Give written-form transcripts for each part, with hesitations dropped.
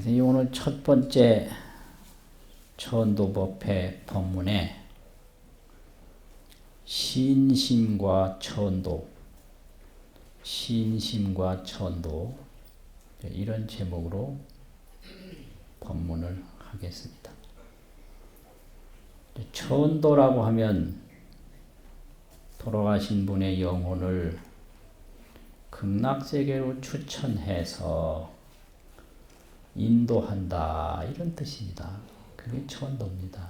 그래서 오늘 첫 번째 천도법회 법문에 신심과 천도, 신심과 천도 이런 제목으로 법문을 하겠습니다. 천도라고 하면 돌아가신 분의 영혼을 극락세계로 추천해서 인도한다 이런 뜻입니다. 그게 천도입니다.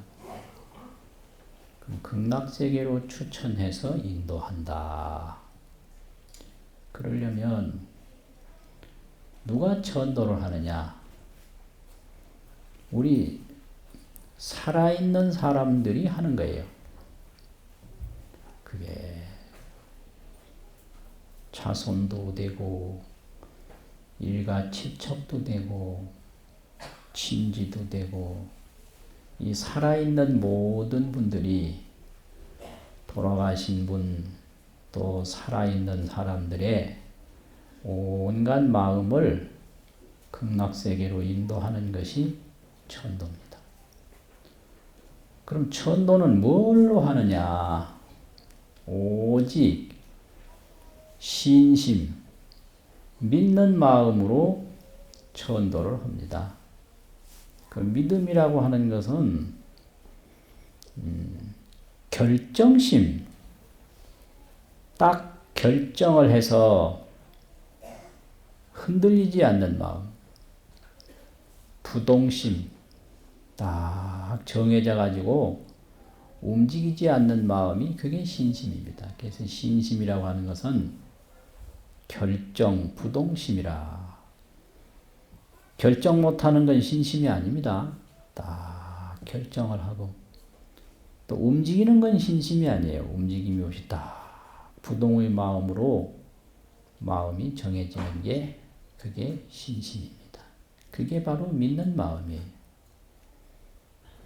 그럼 극락세계로 추천해서 인도한다. 그러려면 누가 천도를 하느냐? 우리 살아있는 사람들이 하는 거예요. 그게 자손도 되고 일가친척도 되고 친지도 되고 이 살아있는 모든 분들이 돌아가신 분 또 살아있는 사람들의 온갖 마음을 극락세계로 인도하는 것이 천도입니다. 그럼 천도는 뭘로 하느냐? 오직 신심, 믿는 마음으로 천도를 합니다. 그 믿음이라고 하는 것은 결정심, 딱 결정을 해서 흔들리지 않는 마음, 부동심, 딱 정해져 가지고 움직이지 않는 마음이 그게 신심입니다. 그래서 신심이라고 하는 것은 결정, 부동심이라. 결정 못하는 건 신심이 아닙니다. 딱 결정을 하고 또 움직이는 건 신심이 아니에요. 움직임이 없이 딱 부동의 마음으로 마음이 정해지는 게 그게 신심입니다. 그게 바로 믿는 마음이에요.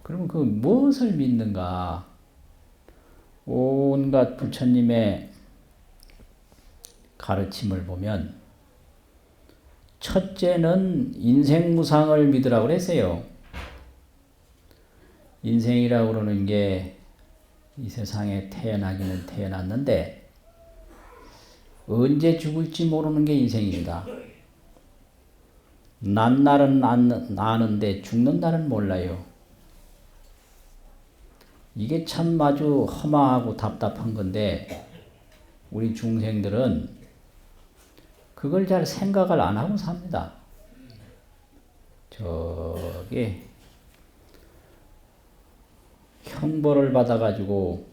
그러면 그 무엇을 믿는가? 온갖 부처님의 가르침을 보면 첫째는 인생무상을 믿으라고 그랬어요. 인생이라고 그러는 게 이 세상에 태어나기는 태어났는데 언제 죽을지 모르는 게 인생입니다. 난 날은 아는데 죽는 날은 몰라요. 이게 참 아주 허망하고 답답한 건데 우리 중생들은 그걸 잘 생각을 안 하고 삽니다. 저기 형벌을 받아가지고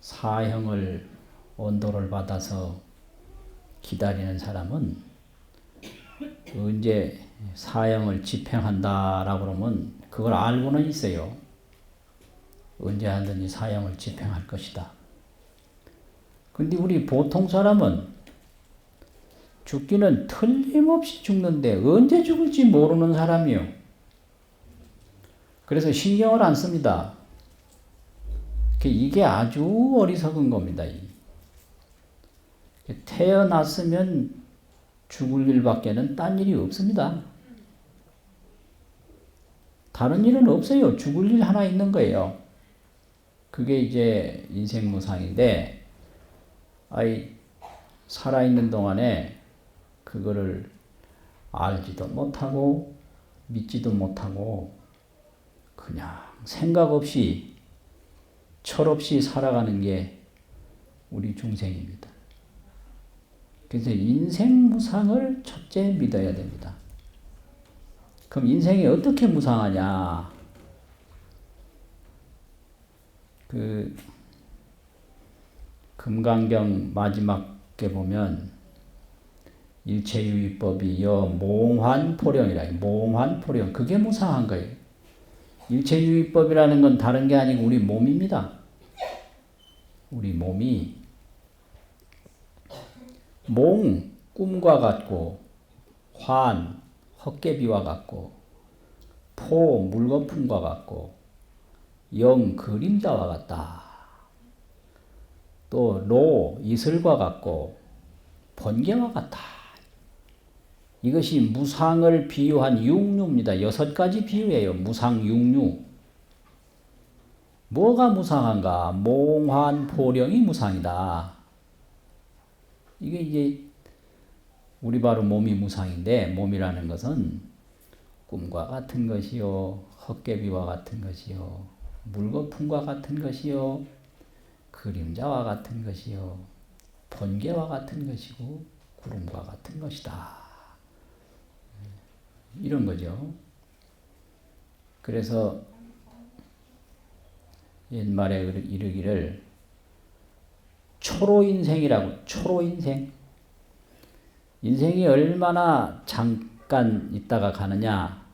사형을 언도를 받아서 기다리는 사람은 언제 사형을 집행한다라고 그러면 그걸 알고는 있어요. 언제 하든지 사형을 집행할 것이다. 근데 우리 보통 사람은 죽기는 틀림없이 죽는데 언제 죽을지 모르는 사람이요. 그래서 신경을 안 씁니다. 이게 아주 어리석은 겁니다. 태어났으면 죽을 일밖에는 딴 일이 없습니다. 다른 일은 없어요. 죽을 일 하나 있는 거예요. 그게 이제 인생무상인데, 살아있는 동안에 그거를 알지도 못하고 믿지도 못하고 그냥 생각 없이 철없이 살아가는 게 우리 중생입니다. 그래서 인생무상을 첫째 믿어야 됩니다. 그럼 인생이 어떻게 무상하냐? 그 금강경 마지막에 보면 일체유의법이 몽환포령이라. 몽환포령. 그게 무상한 거예요. 일체유의법이라는 건 다른 게 아니고 우리 몸입니다. 우리 몸이 몽, 꿈과 같고 환, 헛개비와 같고 포, 물거품과 같고 영, 그림자와 같다. 또 로, 이슬과 같고 번개와 같다. 이것이 무상을 비유한 육류입니다. 6가지 비유예요. 무상 육류. 뭐가 무상한가? 몽환 포령이 무상이다. 이게 이제 우리 바로 몸이 무상인데, 몸이라는 것은 꿈과 같은 것이요, 헛개비와 같은 것이요, 물거품과 같은 것이요, 그림자와 같은 것이요, 번개와 같은 것이고 구름과 같은 것이다. 이런 거죠. 그래서 옛말에 이르기를 초로인생이라고. 초로인생. 인생이 얼마나 잠깐 있다가 가느냐.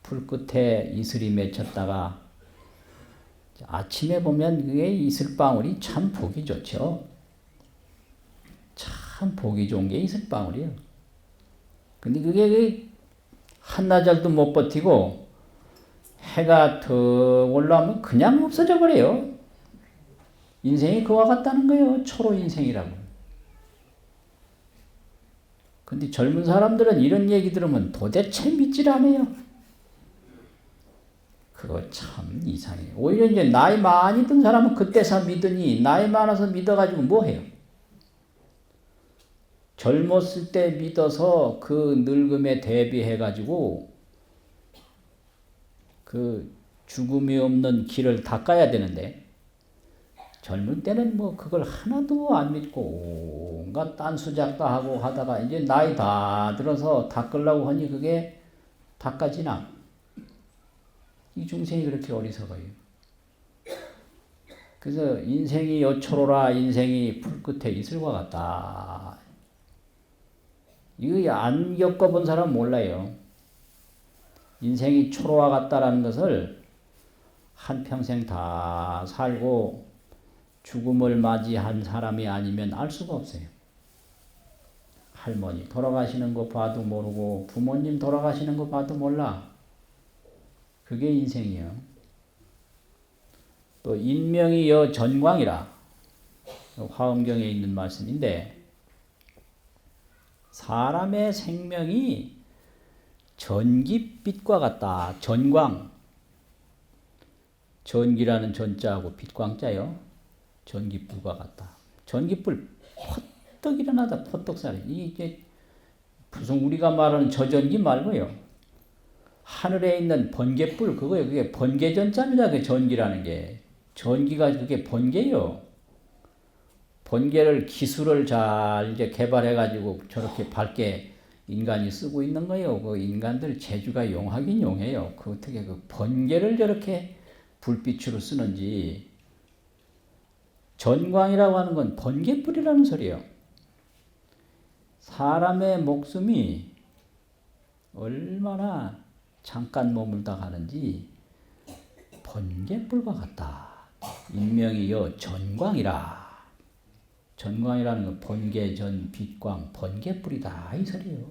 풀 끝에 이슬이 맺혔다가 아침에 보면 그게 이슬방울이 참 보기 좋죠. 참 보기 좋은 게 이슬방울이에요. 근데 그게 한나절도 못 버티고 해가 더 올라오면 그냥 없어져 버려요. 인생이 그와 같다는 거예요. 초로 인생이라고. 근데 젊은 사람들은 이런 얘기 들으면 도대체 믿질 않아요. 그거 참 이상해요. 오히려 이제 나이 많이 든 사람은 그때서 믿으니 나이 많아서 믿어가지고 뭐 해요? 젊었을 때 믿어서 그 늙음에 대비해가지고 그 죽음이 없는 길을 닦아야 되는데, 젊을 때는 뭐 그걸 하나도 안 믿고 온갖 딴수작도 하고 하다가 이제 나이 다 들어서 닦으려고 하니 그게 닦아지나? 이 중생이 그렇게 어리석어요. 그래서 인생이 여초로라, 인생이 풀끝에 이슬과 같다. 이거 안 겪어본 사람 몰라요. 인생이 초로와 같다라는 것을 한평생 다 살고 죽음을 맞이한 사람이 아니면 알 수가 없어요. 할머니 돌아가시는 거 봐도 모르고 부모님 돌아가시는 거 봐도 몰라. 그게 인생이요. 또 인명이 전광이라. 화엄경에 있는 말씀인데, 사람의 생명이 전기빛과 같다. 전광. 전기라는 전자하고 빛광자요. 전기불과 같다. 전기불 퍼뜩 일어나다 퍼뜩 사라져. 이게 무슨 우리가 말하는 저전기 말고요. 하늘에 있는 번개불 그거예요. 그게 번개전자입니다. 그 전기라는 게. 전기가 그게 번개요. 번개를 기술을 잘 이제 개발해가지고 저렇게 밝게 인간이 쓰고 있는 거예요. 그 인간들 재주가 용하긴 용해요. 그 어떻게 그 번개를 저렇게 불빛으로 쓰는지. 전광이라고 하는 건 번개불이라는 소리예요. 사람의 목숨이 얼마나 잠깐 머물다 가는지 번개불과 같다. 인명이여 전광이라. 전광이라는 건 번개, 전, 빛광, 번개불이다 이 소리예요.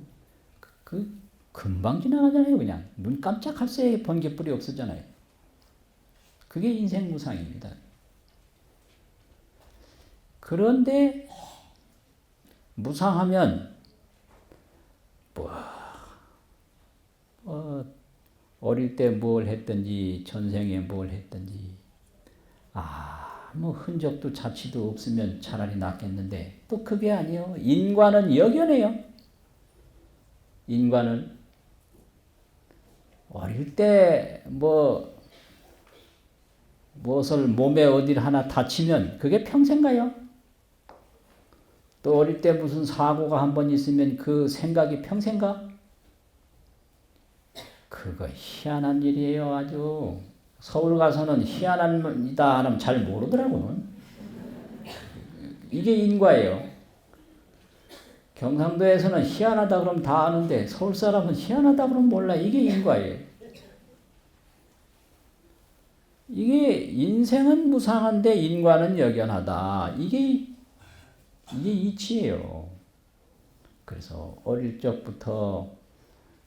그 금방 지나가잖아요. 그냥 눈 깜짝할 새에 번개불이 없어잖아요. 그게 인생 무상입니다. 그런데 무상하면 어릴 때 뭘 했든지 전생에 뭘 했든지 뭐 흔적도 자취도 없으면 차라리 낫겠는데 또 그게 아니에요. 인과는 역연해요. 인과는 어릴 때 무엇을 몸에 어딜 하나 다치면 그게 평생 가요. 또 어릴 때 무슨 사고가 한번 있으면 그 생각이 평생 가. 그거 희한한 일이에요. 아주. 서울 가서는 희한합니다 하면 잘 모르더라고요. 이게 인과예요. 경상도에서는 희한하다 그러면 다 아는데 서울 사람은 희한하다 그러면 몰라. 이게 인과예요. 이게 인생은 무상한데 인과는 역연하다. 이게 이치예요. 그래서 어릴 적부터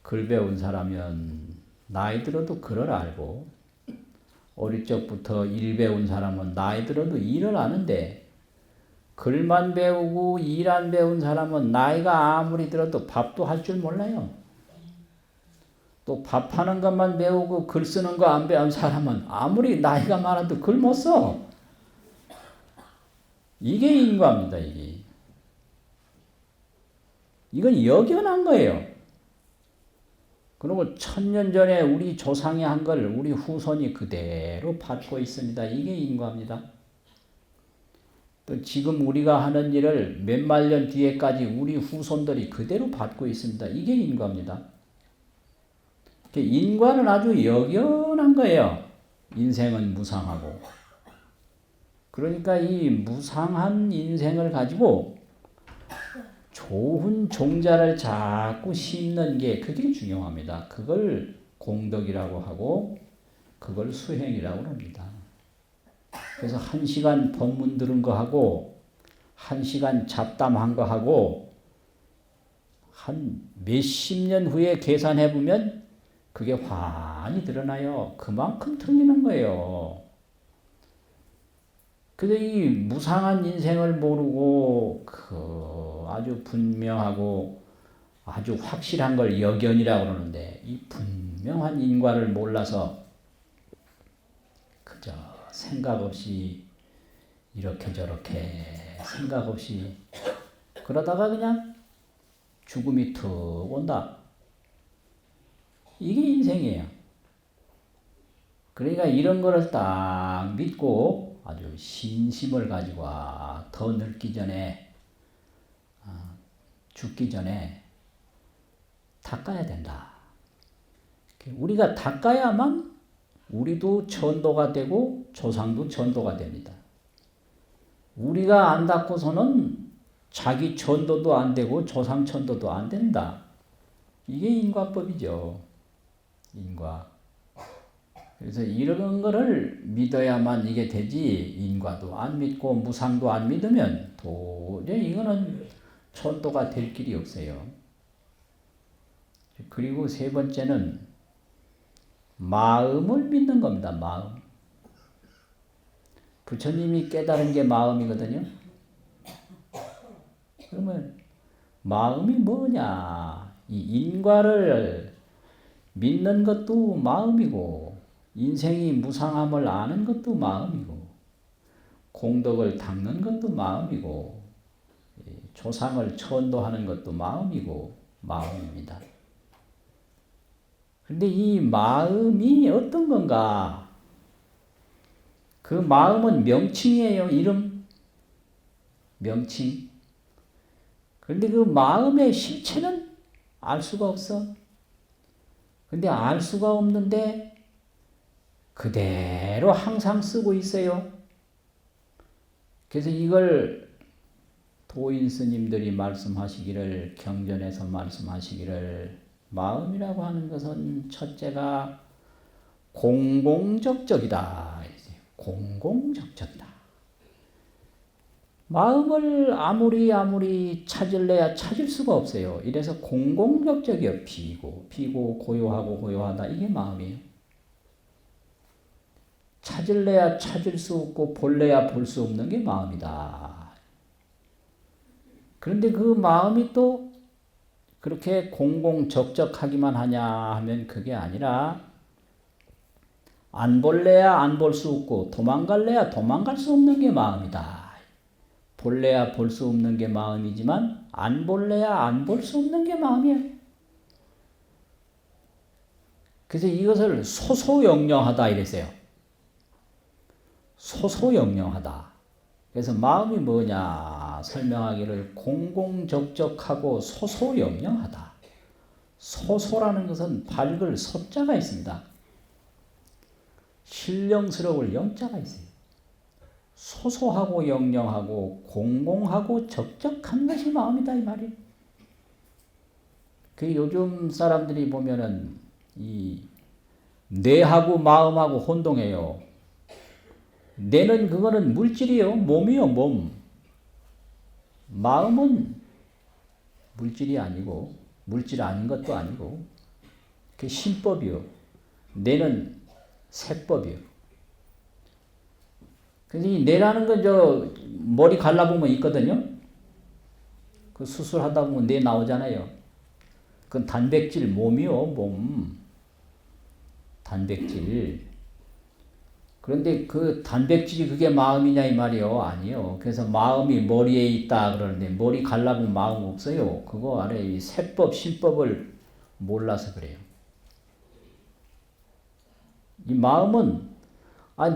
글 배운 사람은 나이 들어도 글을 알고, 어릴 적부터 일 배운 사람은 나이 들어도 일을 아는데 글만 배우고 일 안 배운 사람은 나이가 아무리 들어도 밥도 할 줄 몰라요. 또 밥하는 것만 배우고 글 쓰는 거 안 배운 사람은 아무리 나이가 많아도 글 못 써. 이게 인과입니다. 이건 역연한 거예요. 그리고 1000년 전에 우리 조상이 한 걸 우리 후손이 그대로 받고 있습니다. 이게 인과입니다. 또 지금 우리가 하는 일을 몇만 년 뒤에까지 우리 후손들이 그대로 받고 있습니다. 이게 인과입니다. 인과는 아주 역연한 거예요. 인생은 무상하고. 그러니까 이 무상한 인생을 가지고 좋은 종자를 자꾸 심는 게 그게 중요합니다. 그걸 공덕이라고 하고 그걸 수행이라고 합니다. 그래서 1시간 법문 들은 거 하고 1시간 잡담한 거 하고 한 몇십 년 후에 계산해 보면 그게 환히 드러나요. 그만큼 틀리는 거예요. 근데 이 무상한 인생을 모르고 아주 분명하고 아주 확실한 걸 역연이라고 그러는데 이 분명한 인과를 몰라서 그저 생각 없이 이렇게 저렇게 생각 없이 그러다가 그냥 죽음이 툭 온다. 이게 인생이에요. 그러니까 이런 거를 딱 믿고 아주 신심을 가지고 더 늙기 전에 죽기 전에 닦아야 된다. 우리가 닦아야만 우리도 천도가 되고 조상도 천도가 됩니다. 우리가 안 닦고서는 자기 천도도 안 되고 조상 천도도 안 된다. 이게 인과법이죠. 인과. 그래서 이런 거를 믿어야만 이게 되지 인과도 안 믿고 무상도 안 믿으면 도저히 이거는 천도가 될 길이 없어요. 그리고 세 번째는 마음을 믿는 겁니다. 마음. 부처님이 깨달은 게 마음이거든요. 그러면 마음이 뭐냐? 이 인과를 믿는 것도 마음이고 인생이 무상함을 아는 것도 마음이고 공덕을 닦는 것도 마음이고 조상을 천도하는 것도 마음이고 마음입니다. 그런데 이 마음이 어떤 건가? 그 마음은 명칭이에요. 이름. 명칭. 그런데 그 마음의 실체는 알 수가 없어. 근데 알 수가 없는데 그대로 항상 쓰고 있어요. 그래서 이걸 도인 스님들이 말씀하시기를 경전에서 말씀하시기를 마음이라고 하는 것은 첫째가 공공적적이다. 공공적적이다. 마음을 아무리 찾을래야 찾을 수가 없어요. 이래서 공공적적이요. 비고 고요하고 고요하다. 이게 마음이에요. 찾을래야 찾을 수 없고 볼래야 볼 수 없는 게 마음이다. 그런데 그 마음이 또 그렇게 공공적적하기만 하냐 하면 그게 아니라 안 볼래야 안 볼 수 없고 도망갈래야 도망갈 수 없는 게 마음이다. 볼래야 볼 수 없는 게 마음이지만 안 볼래야 안 볼 수 없는 게 마음이에요. 그래서 이것을 소소영령하다 이랬어요. 소소영령하다. 그래서 마음이 뭐냐 설명하기를 공공적적하고 소소영령하다. 소소라는 것은 밝을 소자가 있습니다. 신령스러울 영자가 있어요. 소소하고 영영하고 공공하고 적적한 것이 마음이다 이 말이에요. 그 요즘 사람들이 보면은 이 뇌하고 마음하고 혼동해요. 뇌는 그거는 물질이요. 몸이요. 몸. 마음은 물질이 아니고 물질 아닌 것도 아니고 그 신법이요. 뇌는 세법이요. 그래서 이 뇌라는 건 저 머리 갈라보면 있거든요. 그 수술하다 보면 뇌 나오잖아요. 그건 단백질 몸이요, 몸. 단백질. 그런데 그 단백질이 그게 마음이냐 이 말이요? 아니요. 그래서 마음이 머리에 있다 그러는데 머리 갈라보면 마음 없어요. 그거 아래 이 세법, 신법을 몰라서 그래요. 이 마음은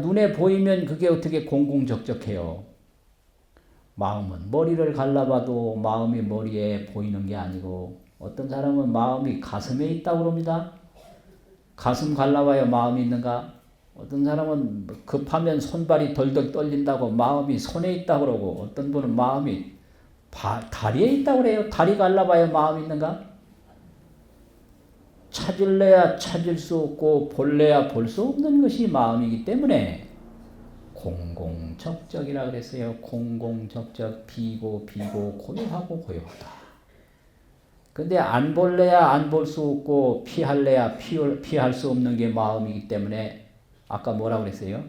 눈에 보이면 그게 어떻게 공공적적해요. 마음은 머리를 갈라봐도 마음이 머리에 보이는 게 아니고 어떤 사람은 마음이 가슴에 있다고 그럽니다. 가슴 갈라봐야 마음이 있는가? 어떤 사람은 급하면 손발이 덜덜 떨린다고 마음이 손에 있다고 그러고 어떤 분은 마음이 다리에 있다고 그래요. 다리 갈라봐야 마음이 있는가? 찾을래야 찾을 수 없고 볼래야 볼 수 없는 것이 마음이기 때문에 공공적적이라 그랬어요. 공공적적, 비고 고요하고 고요하다. 근데 안 볼래야 안 볼 수 없고 피할래야 피할 수 없는 게 마음이기 때문에 아까 뭐라고 그랬어요?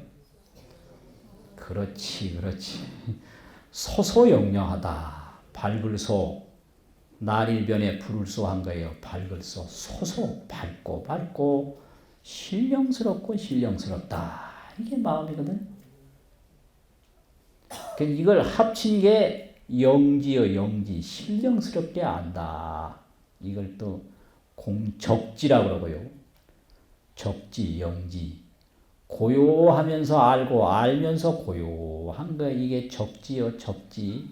그렇지. 소소영령하다. 밝을 소. 날일변에 불을 소 한 거예요. 밝을 소. 소소. 밝고 신령스럽다. 이게 마음이거든. 이걸 합친 게 영지요, 영지. 신령스럽게 안다. 이걸 또 공적지라고 그러고요. 적지, 영지. 고요하면서 알고 알면서 고요한 거 이게 적지요, 적지.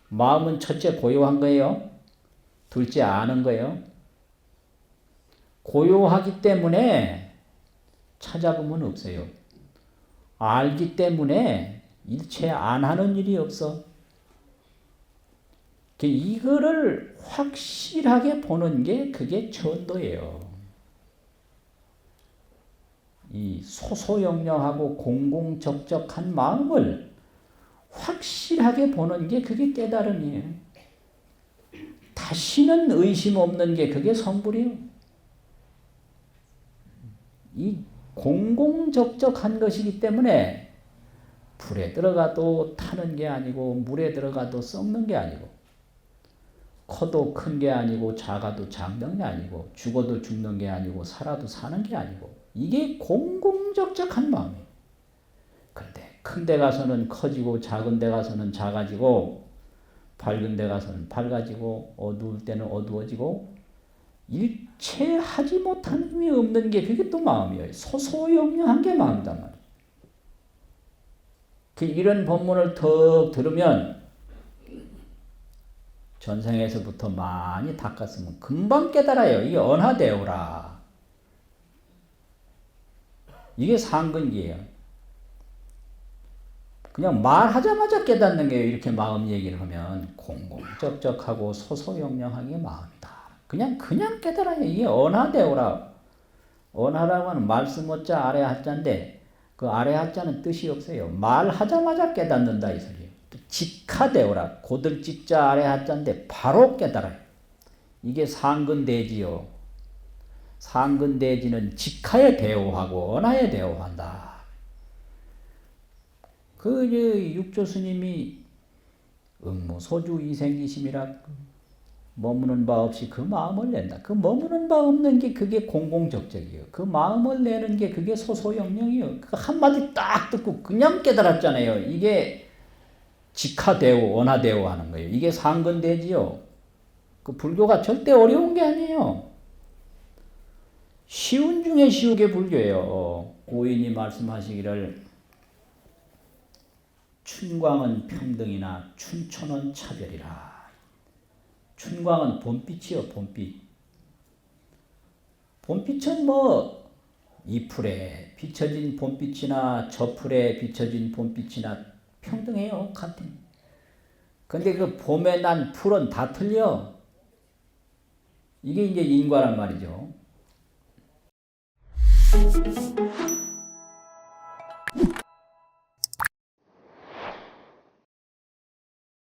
마음은 첫째 고요한 거예요. 둘째 아는 거예요. 고요하기 때문에 찾아보면 없어요. 알기 때문에 일체 안 하는 일이 없어. 이거를 확실하게 보는 게 그게 전도예요. 이 소소영령하고 공공적적한 마음을 확실하게 보는 게 그게 깨달음이에요. 다시는 의심 없는 게 그게 성불이에요. 이 공공적적한 것이기 때문에 불에 들어가도 타는 게 아니고 물에 들어가도 썩는 게 아니고 커도 큰 게 아니고 작아도 작는 게 아니고 죽어도 죽는 게 아니고 살아도 사는 게 아니고 이게 공공적적한 마음이에요. 그런데 큰 데 가서는 커지고 작은 데 가서는 작아지고 밝은 데 가서는 밝아지고 어두울 때는 어두워지고 일체 하지 못한 힘이 없는 게 그게 또 마음이에요. 소소영령한 게 마음이단 말이에요. 이런 법문을 더 들으면 전생에서부터 많이 닦았으면 금방 깨달아요. 이게 언하대오라. 이게 상근기예요. 그냥 말하자마자 깨닫는 게 이렇게 마음 얘기를 하면 공공적적하고 소소영령한 게 마음이다. 그냥 깨달아요. 이게 언하대오라. 언하라고 하는 말씀 어자 아래 하자인데 그 아래 하자는 뜻이 없어요. 말하자마자 깨닫는다 이 소리예요. 직하되오라. 고들 직자 아래 하자인데 바로 깨달아요. 이게 상근대지요. 상근대지는 직하에 대오하고 언하에 대오한다. 육조 스님이 응무소주 이생기심이라 머무는 바 없이 그 마음을 낸다. 그 머무는 바 없는 게 그게 공공적적이에요. 그 마음을 내는 게 그게 소소영령이에요. 그 한마디 딱 듣고 그냥 깨달았잖아요. 이게 직하대오, 언하대오 하는 거예요. 이게 상근대지요. 그 불교가 절대 어려운 게 아니에요. 쉬운 중에 쉬운 게 불교예요. 고인이 말씀하시기를 춘광은 평등이나 춘초는 차별이라. 춘광은 봄빛이요, 봄빛. 봄빛은 이 풀에 비춰진 봄빛이나 저 풀에 비춰진 봄빛이나 평등해요, 같은. 근데 그 봄에 난 풀은 다 틀려. 이게 이제 인과란 말이죠.